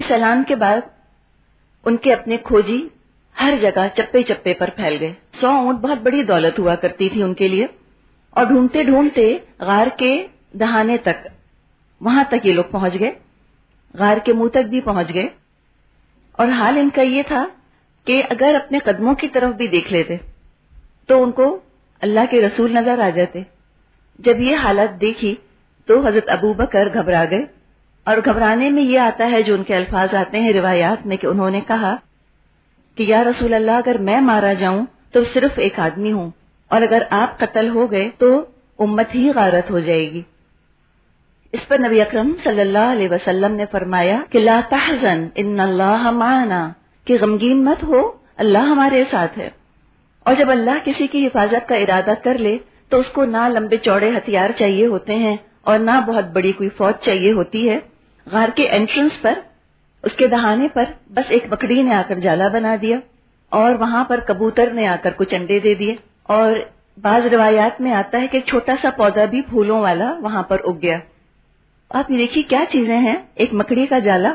اس اعلان کے بعد ان کے اپنے کھوجی ہر جگہ چپے چپے پر پھیل گئے. 100 اونٹ بہت بڑی دولت ہوا کرتی تھی ان کے لیے، اور ڈھونڈتے ڈھونڈتے غار کے دہانے تک، وہاں تک یہ لوگ پہنچ گئے، غار کے منہ تک بھی پہنچ گئے. اور حال ان کا یہ تھا کہ اگر اپنے قدموں کی طرف بھی دیکھ لیتے تو ان کو اللہ کے رسول نظر آ جاتے. جب یہ حالت دیکھی تو حضرت ابو بکر گھبرا گئے، اور گھبرانے میں یہ آتا ہے جو ان کے الفاظ آتے ہیں روایات میں کہ انہوں نے کہا کہ یا رسول اللہ، اگر میں مارا جاؤں تو صرف ایک آدمی ہوں، اور اگر آپ قتل ہو گئے تو امت ہی غارت ہو جائے گی. اس پر نبی اکرم صلی اللہ علیہ وسلم نے فرمایا کہ لا تحزن ان اللہ معنا، کہ غمگین مت ہو، اللہ ہمارے ساتھ ہے. اور جب اللہ کسی کی حفاظت کا ارادہ کر لے تو اس کو نہ لمبے چوڑے ہتھیار چاہیے ہوتے ہیں اور نہ بہت بڑی کوئی فوج چاہیے ہوتی ہے. غار کے انٹرنس پر، اس کے دہانے پر بس ایک مکڑی نے آ کر جالا بنا دیا، اور وہاں پر کبوتر نے آ کر کچھ انڈے دے دیے، اور بعض روایات میں آتا ہے کہ ایک چھوٹا سا پودا بھی پھولوں والا وہاں پر اگ گیا. آپ یہ دیکھیے کیا چیزیں ہیں، ایک مکڑی کا جالا،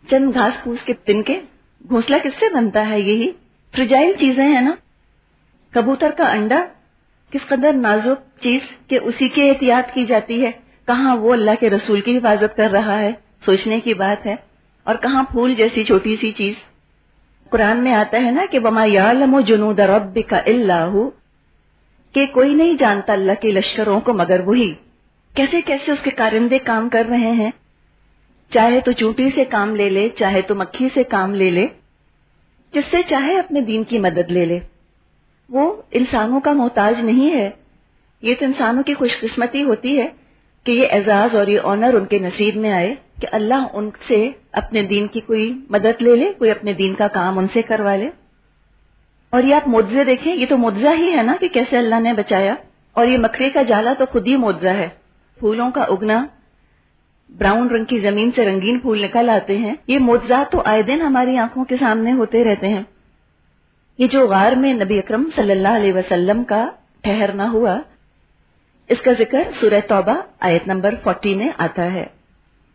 چند گھاس پھوس کے تنکے، گھونسلہ کس سے بنتا ہے، یہی فرجائل چیزیں ہیں نا. کبوتر کا انڈا، کس قدر نازک چیز کہ اسی کی احتیاط کی جاتی ہے، کہاں وہ اللہ کے رسول کی حفاظت کر رہا ہے، سوچنے کی بات ہے. اور کہاں پھول جیسی چھوٹی سی چیز. قرآن میں آتا ہے نا کہ وَمَا يَعْلَمُ جُنُودَ رَبِّكَ إِلَّا هُ، کہ کوئی نہیں جانتا اللہ کے لشکروں کو مگر وہی. کیسے کیسے اس کے کارندے کام کر رہے ہیں، چاہے تو چونٹی سے کام لے لے، چاہے تو مکھی سے کام لے لے، جس سے چاہے اپنے دین کی مدد لے لے. وہ انسانوں کا محتاج نہیں ہے. یہ تو انسانوں کی خوش قسمتی ہوتی ہے کہ یہ اعزاز اور یہ آنر ان کے نصیب میں آئے کہ اللہ ان سے اپنے دین کی کوئی مدد لے لے، کوئی اپنے دین کا کام ان سے کروا لے. اور یہ آپ معجزے دیکھیں، یہ تو معجزہ ہی ہے نا کہ کیسے اللہ نے بچایا. اور یہ مکڑی کا جالا تو خود ہی معجزہ ہے. پھولوں کا اگنا، براؤن رنگ کی زمین سے رنگین پھول نکل آتے ہیں، یہ معجزات تو آئے دن ہماری آنکھوں کے سامنے ہوتے رہتے ہیں. یہ جو غار میں نبی اکرم صلی اللہ علیہ وسلم کا ٹھہرنا ہوا، اس کا ذکر سورہ توبہ آیت نمبر 40 میں آتا ہے.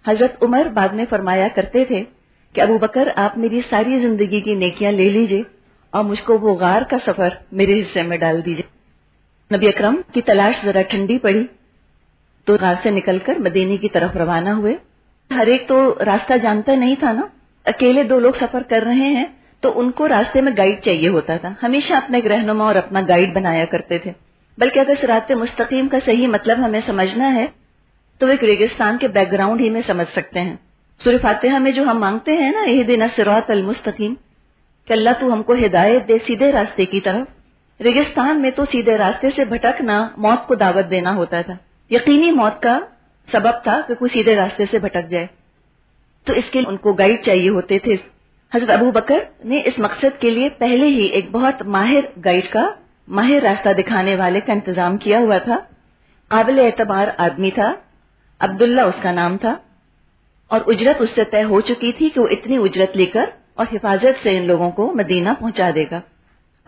حضرت عمر بعد میں فرمایا کرتے تھے کہ ابو بکر، آپ میری ساری زندگی کی نیکیاں لے لیجئے اور مجھ کو وہ غار کا سفر میرے حصے میں ڈال دیجئے. نبی اکرم کی تلاش ذرا ٹھنڈی پڑی تو غار سے نکل کر مدینے کی طرف روانہ ہوئے. ہر ایک تو راستہ جانتا نہیں تھا نا، اکیلے 2 لوگ سفر کر رہے ہیں تو ان کو راستے میں گائیڈ چاہیے ہوتا تھا. ہمیشہ اپنا ایک رہنما اور اپنا گائیڈ بنایا کرتے تھے. بلکہ اگر صراط مستقیم کا صحیح مطلب ہمیں سمجھنا ہے تو ایک ریگستان کے بیک گراؤنڈ ہی میں سمجھ سکتے ہیں. سورہ فاتحہ میں جو ہم مانگتے ہیں نا، اہدنا الصراط المستقیم، کہ اللہ تو ہم کو ہدایت دے سیدھے راستے کی طرف. ریگستان میں تو سیدھے راستے سے بھٹکنا موت کو دعوت دینا ہوتا تھا، یقینی موت کا سبب تھا کہ کوئی سیدھے راستے سے بھٹک جائے. تو اس کے ان کو گائیڈ چاہیے ہوتے تھے. حضرت ابو بکر نے اس مقصد کے لیے پہلے ہی ایک بہت ماہر گائیڈ کا، ماہر راستہ دکھانے والے کا انتظام کیا ہوا تھا. قابل اعتبار آدمی تھا، عبداللہ اس کا نام تھا، اور اجرت اس سے طے ہو چکی تھی کہ وہ اتنی اجرت لے کر اور حفاظت سے ان لوگوں کو مدینہ پہنچا دے گا.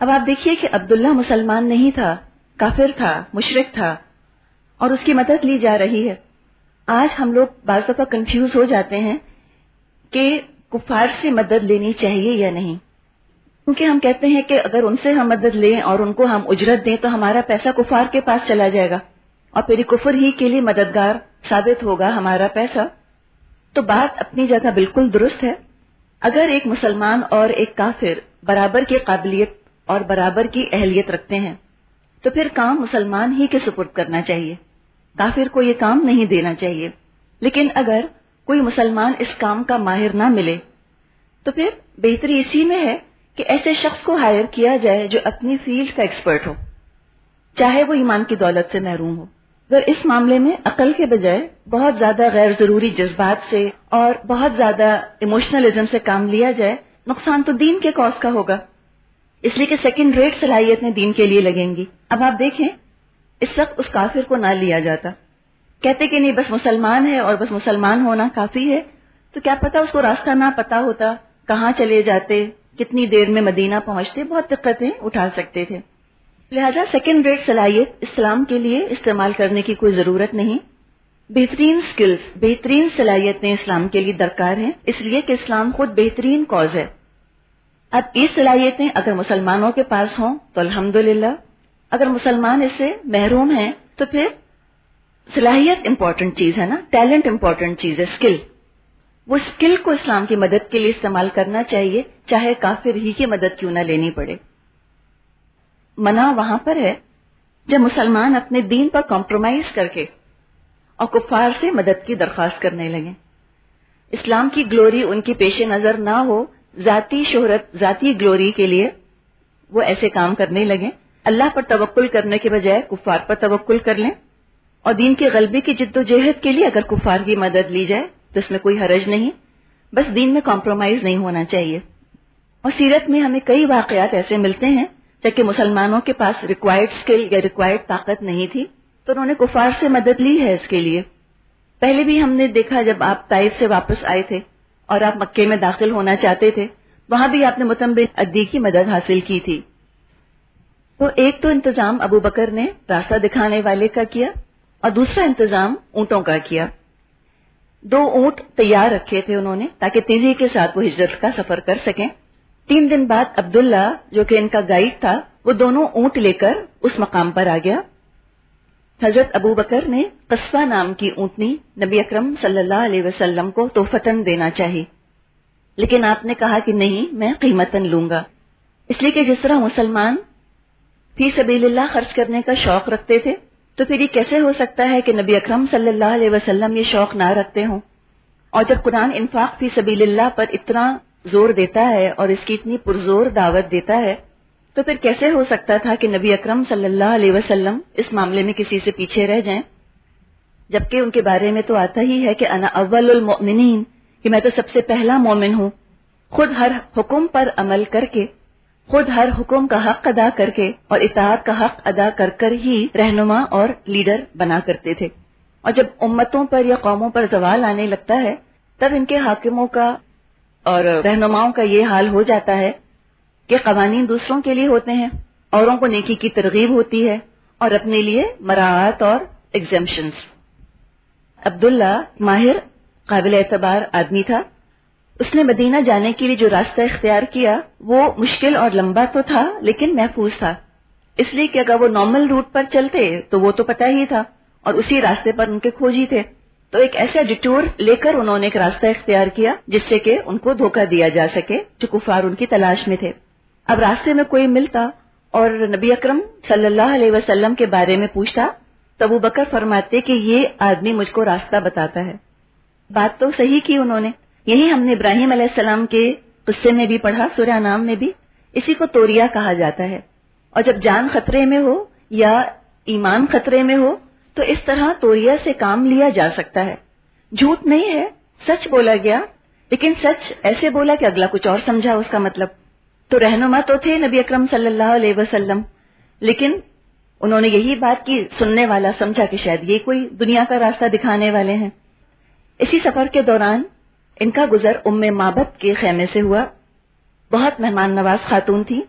اب آپ دیکھیے کہ عبداللہ مسلمان نہیں تھا، کافر تھا، مشرک تھا، اور اس کی مدد لی جا رہی ہے. آج ہم لوگ بعض دفعہ کنفیوز ہو جاتے ہیں کہ کفار سے مدد لینی چاہیے یا نہیں، کیونکہ ہم کہتے ہیں کہ اگر ان سے ہم مدد لیں اور ان کو ہم اجرت دیں تو ہمارا پیسہ کفار کے پاس چلا جائے گا اور پھر کفر ہی کے لیے مددگار ثابت ہوگا ہمارا پیسہ. تو بات اپنی جگہ بالکل درست ہے. اگر ایک مسلمان اور ایک کافر برابر کی قابلیت اور برابر کی اہلیت رکھتے ہیں تو پھر کام مسلمان ہی کے سپرد کرنا چاہیے، کافر کو یہ کام نہیں دینا چاہیے. لیکن اگر کوئی مسلمان اس کام کا ماہر نہ ملے تو پھر بہتری اسی میں ہے کہ ایسے شخص کو ہائر کیا جائے جو اپنی فیلڈ کا ایکسپرٹ ہو، چاہے وہ ایمان کی دولت سے محروم ہو. اگر اس معاملے میں عقل کے بجائے بہت زیادہ غیر ضروری جذبات سے اور بہت زیادہ ایموشنلزم سے کام لیا جائے، نقصان تو دین کے کاز کا ہوگا، اس لیے کہ سیکنڈ ریٹ صلاحیتیں دین کے لیے لگیں گی. اب آپ دیکھیں اس وقت اس کافر کو نہ لیا جاتا، کہتے کہ نہیں بس مسلمان ہے اور بس مسلمان ہونا کافی ہے، تو کیا پتا اس کو راستہ نہ پتا ہوتا، کہاں چلے جاتے، کتنی دیر میں مدینہ پہنچتے، بہت دقتیں اٹھا سکتے تھے. لہذا سیکنڈ ریٹ صلاحیت اسلام کے لیے استعمال کرنے کی کوئی ضرورت نہیں. بہترین سکلز، بہترین صلاحیتیں اسلام کے لیے درکار ہیں، اس لیے کہ اسلام خود بہترین کاز ہے۔ اب یہ صلاحیتیں اگر مسلمانوں کے پاس ہوں تو الحمدللہ، اگر مسلمان اس سے محروم ہیں تو پھر صلاحیت امپورٹنٹ چیز ہے نا، ٹیلنٹ امپورٹنٹ چیز ہے، اسکل، وہ اسکل کو اسلام کی مدد کے لیے استعمال کرنا چاہیے، چاہے کافر ہی کی مدد کیوں نہ لینی پڑے۔ منع وہاں پر ہے جب مسلمان اپنے دین پر کمپرومائز کر کے اور کفار سے مدد کی درخواست کرنے لگیں۔ اسلام کی گلوری ان کی پیش نظر نہ ہو، ذاتی شہرت، ذاتی گلوری کے لیے وہ ایسے کام کرنے لگیں، اللہ پر توکل کرنے کے بجائے کفار پر توکل کر لیں، اور دین کے غلبے کی جد و جہد کے لیے اگر کفار کی مدد لی جائے تو اس میں کوئی حرج نہیں، بس دین میں کمپرومائز نہیں ہونا چاہیے۔ اور سیرت میں ہمیں کئی واقعات ایسے ملتے ہیں جبکہ مسلمانوں کے پاس ریکوائرڈ اسکل یا ریکوائرڈ طاقت نہیں تھی تو انہوں نے کفار سے مدد لی ہے اس کے لیے۔ پہلے بھی ہم نے دیکھا جب آپ طائف سے واپس آئے تھے اور آپ مکے میں داخل ہونا چاہتے تھے، وہاں بھی آپ نے مطعم بن عدی کی مدد حاصل کی تھی۔ تو ایک تو انتظام ابو بکر نے راستہ دکھانے والے کا کیا، اور دوسرا انتظام اونٹوں کا کیا۔ 2 اونٹ تیار رکھے تھے انہوں نے تاکہ تیزی کے ساتھ وہ ہجرت کا سفر کر سکیں۔ 3 دن بعد عبداللہ جو کہ ان کا گائیڈ تھا، وہ دونوں اونٹ لے کر اس مقام پر آ گیا۔ حضرت ابو بکر نے قصوہ نام کی اونٹنی نبی اکرم صلی اللہ علیہ وسلم کو تحفتاً دینا چاہی، لیکن آپ نے کہا کہ نہیں، میں قیمتاً لوں گا، اس لیے کہ جس طرح مسلمان فی سبیل اللہ خرچ کرنے کا شوق رکھتے تھے، تو پھر یہ کیسے ہو سکتا ہے کہ نبی اکرم صلی اللہ علیہ وسلم یہ شوق نہ رکھتے ہوں؟ اور جب قرآن انفاق فی سبیل اللہ پر اتنا زور دیتا ہے اور اس کی اتنی پرزور دعوت دیتا ہے، تو پھر کیسے ہو سکتا تھا کہ نبی اکرم صلی اللہ علیہ وسلم اس معاملے میں کسی سے پیچھے رہ جائیں؟ جبکہ ان کے بارے میں تو آتا ہی ہے کہ انا اول المؤمنین، کہ میں تو سب سے پہلا مومن ہوں، خود ہر حکم پر عمل کر کے، خود ہر حکم کا حق ادا کر کے اور اطاعت کا حق ادا کر کر ہی رہنما اور لیڈر بنا کرتے تھے۔ اور جب امتوں پر یا قوموں پر زوال آنے لگتا ہے، تب ان کے حاکموں کا اور رہنماؤں کا یہ حال ہو جاتا ہے کہ قوانین دوسروں کے لیے ہوتے ہیں، اوروں کو نیکی کی ترغیب ہوتی ہے اور اپنے لیے مراعات اور ایگزمپشنز۔ عبداللہ ماہر، قابل اعتبار آدمی تھا۔ اس نے مدینہ جانے کے لیے جو راستہ اختیار کیا وہ مشکل اور لمبا تو تھا لیکن محفوظ تھا، اس لیے کہ اگر وہ نارمل روٹ پر چلتے تو وہ تو پتہ ہی تھا اور اسی راستے پر ان کے کھوجی تھے، تو ایک ایسا ڈیٹور لے کر انہوں نے ایک راستہ اختیار کیا جس سے کہ ان کو دھوکہ دیا جا سکے جو کفار ان کی تلاش میں تھے۔ اب راستے میں کوئی ملتا اور نبی اکرم صلی اللہ علیہ وسلم کے بارے میں پوچھتا تو ابو بکر فرماتے کہ یہ آدمی مجھ کو راستہ بتاتا ہے۔ بات تو صحیح کی انہوں نے، یہی ہم نے ابراہیم علیہ السلام کے قصے میں بھی پڑھا، سورہ انعام میں بھی، اسی کو توریا کہا جاتا ہے۔ اور جب جان خطرے میں ہو یا ایمان خطرے میں ہو تو اس طرح توریا سے کام لیا جا سکتا ہے۔ جھوٹ نہیں ہے، سچ بولا گیا، لیکن سچ ایسے بولا کہ اگلا کچھ اور سمجھا اس کا مطلب۔ تو رہنما تو تھے نبی اکرم صلی اللہ علیہ وسلم، لیکن انہوں نے یہی بات کی، سننے والا سمجھا کہ شاید یہ کوئی دنیا کا راستہ دکھانے والے ہیں۔ اسی سفر کے دوران ان کا گزر معبد کے خیمے سے ہوا۔ بہت مہمان نواز خاتون تھی،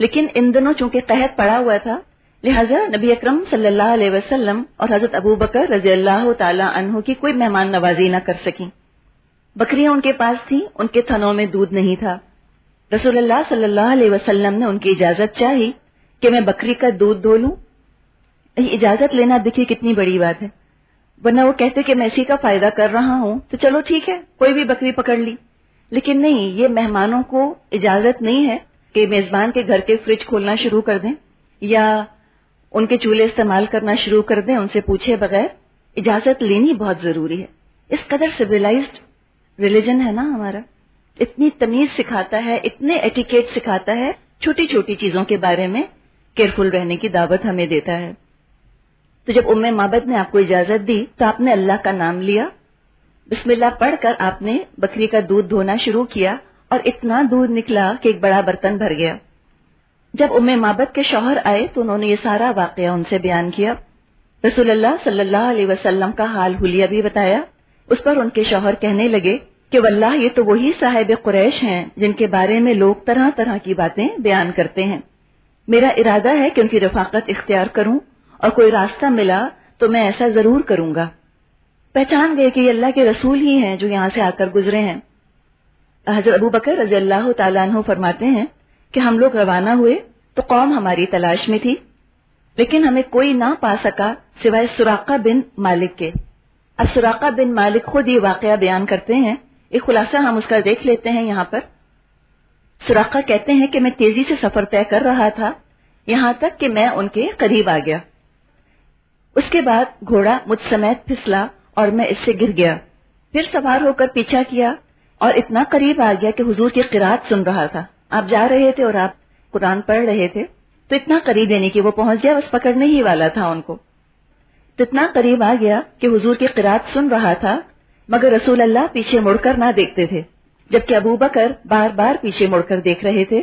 لیکن ان دنوں چونکہ قحط پڑا ہوا تھا، لہٰذا نبی اکرم صلی اللہ علیہ وسلم اور حضرت ابو بکر رضی اللہ تعالی عنہ کی کوئی مہمان نوازی نہ کر سکیں۔ بکریاں ان کے پاس تھیں، ان کے تھنوں میں دودھ نہیں تھا۔ رسول اللہ صلی اللہ علیہ وسلم نے ان کی اجازت چاہی کہ میں بکری کا دودھ دھو لوں۔ اجازت لینا دیکھیے کتنی بڑی بات ہے، ورنہ وہ کہتے کہ میں اسی کا فائدہ کر رہا ہوں تو چلو ٹھیک ہے، کوئی بھی بکری پکڑ لی، لیکن نہیں، یہ مہمانوں کو اجازت نہیں ہے کہ میزبان کے گھر کے فریج کھولنا شروع کر دیں یا ان کے چولہے استعمال کرنا شروع کر دیں ان سے پوچھے بغیر۔ اجازت لینی بہت ضروری ہے۔ اس قدر سویلائزڈ ریلیجن ہے نا ہمارا، اتنی تمیز سکھاتا ہے، اتنے ایٹیکیٹ سکھاتا ہے، چھوٹی چھوٹی چیزوں کے بارے میں کیئرفل رہنے کی دعوت ہمیں دیتا ہے۔ تو جب معبد نے آپ کو اجازت دی تو آپ نے اللہ کا نام لیا، بسم اللہ پڑھ کر آپ نے بکری کا دودھ دھونا شروع کیا اور اتنا دودھ نکلا کہ ایک بڑا برتن بھر گیا۔ جب معبد کے شوہر آئے تو انہوں نے یہ سارا واقعہ ان سے بیان کیا، رسول اللہ صلی اللہ علیہ وسلم کا حال حلیہ بھی بتایا۔ اس پر ان کے شوہر کہنے لگے کہ واللہ یہ تو وہی صاحب قریش ہیں جن کے بارے میں لوگ طرح طرح کی باتیں بیان کرتے ہیں۔ میرا ارادہ ہے کہ ان کی رفاقت اختیار کروں اور کوئی راستہ ملا تو میں ایسا ضرور کروں گا۔ پہچان گئے کہ یہ اللہ کے رسول ہی ہیں جو یہاں سے آ کر گزرے ہیں۔ حضرت ابو بکر رضی اللہ تعالیٰ عنہ فرماتے ہیں کہ ہم لوگ روانہ ہوئے تو قوم ہماری تلاش میں تھی، لیکن ہمیں کوئی نہ پا سکا سوائے سراقہ بن مالک کے۔ اب سراقہ بن مالک خود یہ واقعہ بیان کرتے ہیں، ایک خلاصہ ہم اس کا دیکھ لیتے ہیں یہاں پر۔ سراقہ کہتے ہیں کہ میں تیزی سے سفر طے کر رہا تھا، یہاں تک کہ میں ان کے قریب آ گیا۔ اس کے بعد گھوڑا مجھ سمیت پھسلا اور میں اس سے گر گیا، پھر سوار ہو کر پیچھا کیا اور اتنا قریب آ گیا کہ حضور کی قرات سن رہا تھا۔ آپ جا رہے تھے اور آپ قرآن پڑھ رہے تھے، تو اتنا قریب یعنی کہ وہ پہنچ گیا، بس پکڑنے ہی والا تھا ان کو، تو اتنا قریب آ گیا کہ حضور کی قرات سن رہا تھا، مگر رسول اللہ پیچھے مڑ کر نہ دیکھتے تھے، جبکہ ابو بکر بار بار پیچھے مڑ کر دیکھ رہے تھے۔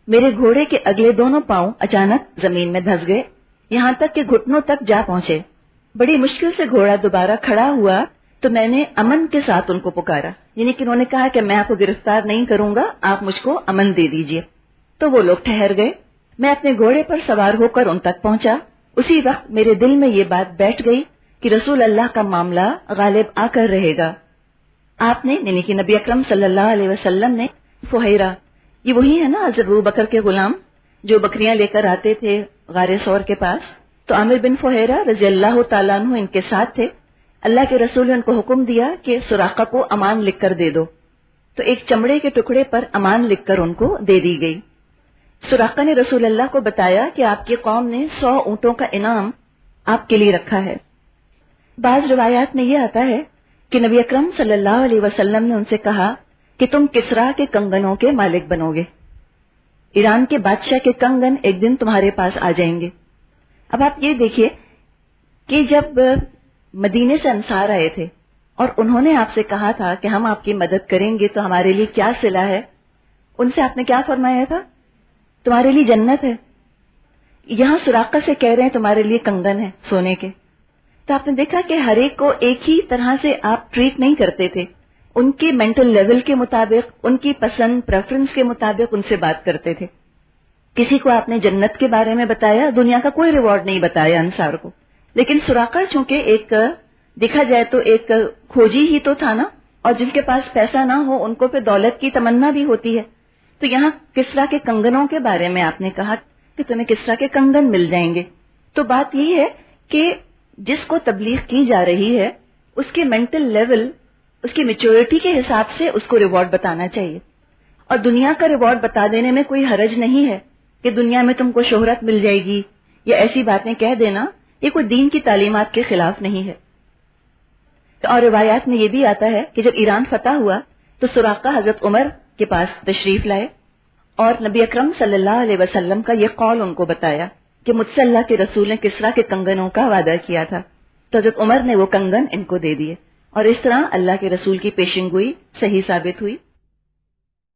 میرے گھوڑے کے اگلے دونوں پاؤں اچانک زمین میں دھس گئے، یہاں تک کہ گھٹنوں تک جا پہنچے۔ بڑی مشکل سے گھوڑا دوبارہ کھڑا ہوا تو میں نے امن کے ساتھ ان کو پکارا، یعنی کہ انہوں نے کہا کہ میں آپ کو گرفتار نہیں کروں گا، آپ مجھ کو امن دے دیجئے۔ تو وہ لوگ ٹھہر گئے، میں اپنے گھوڑے پر سوار ہو کر ان تک پہنچا۔ اسی وقت میرے دل میں یہ بات بیٹھ گئی کہ رسول اللہ کا معاملہ غالب آ کر رہے گا۔ آپ نے یعنی کہ نبی اکرم صلی اللہ علیہ وسلم نے فہیرہ، یہ وہی ہے نا حضرت ابو بکر کے غلام جو بکریاں لے کر آتے تھے غار ثور کے پاس، تو عامر بن فہیرہ رضی اللہ تعالیٰ عنہ ان کے ساتھ تھے۔ اللہ کے رسول نے ان کو حکم دیا کہ سراقہ کو امان لکھ کر دے دو، تو ایک چمڑے کے ٹکڑے پر امان لکھ کر ان کو دے دی گئی۔ سراقہ نے رسول اللہ کو بتایا کہ آپ کی قوم نے 100 اونٹوں کا انعام آپ کے لیے رکھا ہے۔ بعض روایات میں یہ آتا ہے کہ نبی اکرم صلی اللہ علیہ وسلم نے ان سے کہا کہ تم کسرا کے کنگنوں کے مالک بنو گے، ایران کے بادشاہ کے کنگن ایک دن تمہارے پاس آ جائیں گے۔ اب آپ یہ دیکھیے کہ جب مدینے سے انصار آئے تھے اور انہوں نے آپ سے کہا تھا کہ ہم آپ کی مدد کریں گے تو ہمارے لیے کیا صلہ ہے، ان سے آپ نے کیا فرمایا تھا؟ تمہارے لیے جنت ہے۔ یہاں سراقہ سے کہہ رہے ہیں تمہارے لیے کنگن ہے سونے کے۔ تو آپ نے دیکھا کہ ہر ایک کو ایک ہی طرح سے آپ ٹریٹ نہیں کرتے تھے، ان کے مینٹل لیول کے مطابق، ان کی پسند پریفرنس کے مطابق ان سے بات کرتے تھے۔ کسی کو آپ نے جنت کے بارے میں بتایا، دنیا کا کوئی ریوارڈ نہیں بتایا انصار کو، لیکن سراقہ چونکہ ایک دیکھا جائے تو ایک کھوجی ہی تو تھا نا، اور جن کے پاس پیسہ نہ ہو ان کو پھر دولت کی تمنا بھی ہوتی ہے، تو یہاں کسرا کے کنگنوں کے بارے میں آپ نے کہا کہ تمہیں کسرا کے کنگن مل جائیں گے۔ تو بات یہ ہے کہ جس کو تبلیغ کی جا رہی ہے اس کے مینٹل لیول، اس کی میچورٹی کے حساب سے اس کو ریوارڈ بتانا چاہیے، اور دنیا کا ریوارڈ بتا دینے میں کوئی حرج نہیں ہے کہ دنیا میں تم کو شہرت مل جائے گی یا ایسی باتیں کہہ دینا، یہ کوئی دین کی تعلیمات کے خلاف نہیں ہے۔ اور روایات میں یہ بھی آتا ہے کہ جب ایران فتح ہوا تو سراقہ حضرت عمر کے پاس تشریف لائے اور نبی اکرم صلی اللہ علیہ وسلم کا یہ قول ان کو بتایا کہ مجھ سے اللہ کے رسول نے کسرا کے کنگنوں کا وعدہ کیا تھا، تو حضرت عمر نے وہ کنگن ان کو دے دیے، اور اس طرح اللہ کے رسول کی پیشن گوئی صحیح ثابت ہوئی۔